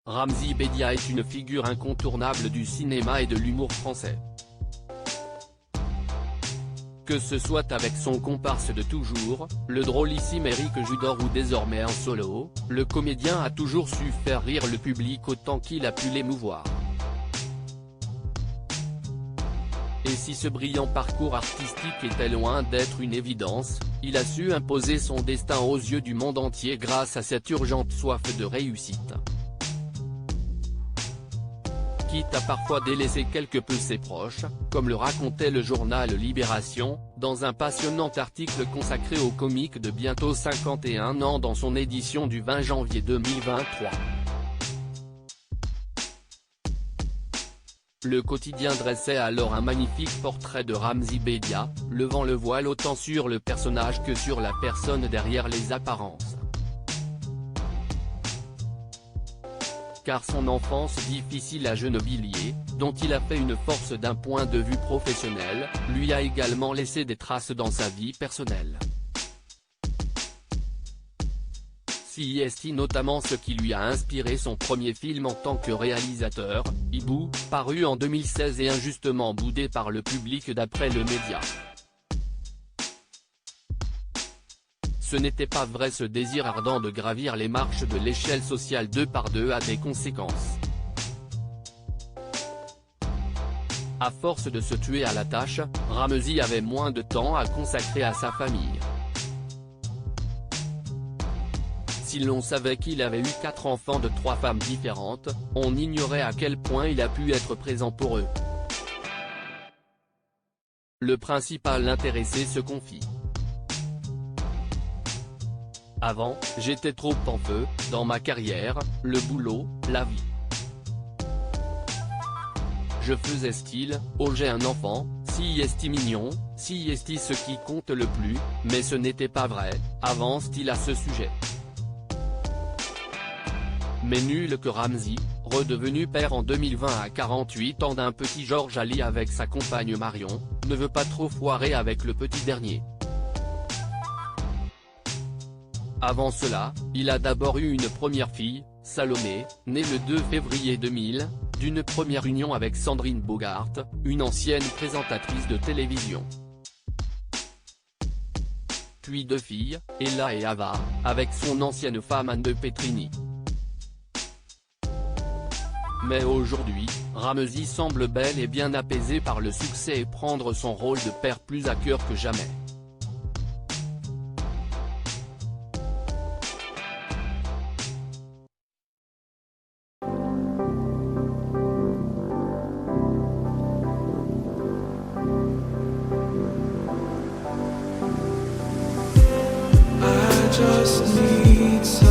Ramzy Bedia est une figure incontournable du cinéma et de l'humour français. Que ce soit avec son comparse de toujours, le drôlissime Éric Judor ou désormais en solo, le comédien a toujours su faire rire le public autant qu'il a pu l'émouvoir. Et si ce brillant parcours artistique était loin d'être une évidence, il a su imposer son destin aux yeux du monde entier grâce à cette urgente soif de réussite. Quitte à parfois délaisser quelque peu ses proches, comme le racontait le journal Libération, dans un passionnant article consacré au comique de bientôt 51 ans dans son édition du 20 janvier 2023. Le quotidien dressait alors un magnifique portrait de Ramzy Bedia, levant le voile autant sur le personnage que sur la personne derrière les apparences. Car son enfance difficile à Gennevilliers, dont il a fait une force d'un point de vue professionnel, lui a également laissé des traces dans sa vie personnelle. Si est notamment ce qui lui a inspiré son premier film en tant que réalisateur, Hibou, paru en 2016 et injustement boudé par le public d'après le média. Ce n'était pas vrai, ce désir ardent de gravir les marches de l'échelle sociale deux par deux a des conséquences. À force de se tuer à la tâche, Ramzy avait moins de temps à consacrer à sa famille. Si l'on savait qu'il avait eu 4 enfants de 3 femmes différentes, on ignorait à quel point il a pu être présent pour eux. Le principal intéressé se confie. Avant, j'étais trop en feu, dans ma carrière, le boulot, la vie. Je faisais style, oh j'ai un enfant, si est mignon, si est ce qui compte le plus, mais ce n'était pas vrai, avance-t-il à ce sujet. Mais nul que Ramzy, redevenu père en 2020 à 48 ans d'un petit Georges Ali avec sa compagne Marion, ne veut pas trop foirer avec le petit dernier. Avant cela, il a d'abord eu une première fille, Salomé, née le 2 février 2000, d'une première union avec Sandrine Bogart, une ancienne présentatrice de télévision. Puis 2 filles, Ella et Ava, avec son ancienne femme Anne de Petrini. Mais aujourd'hui, Ramzy semble bel et bien apaisé par le succès et prendre son rôle de père plus à cœur que jamais. I just need some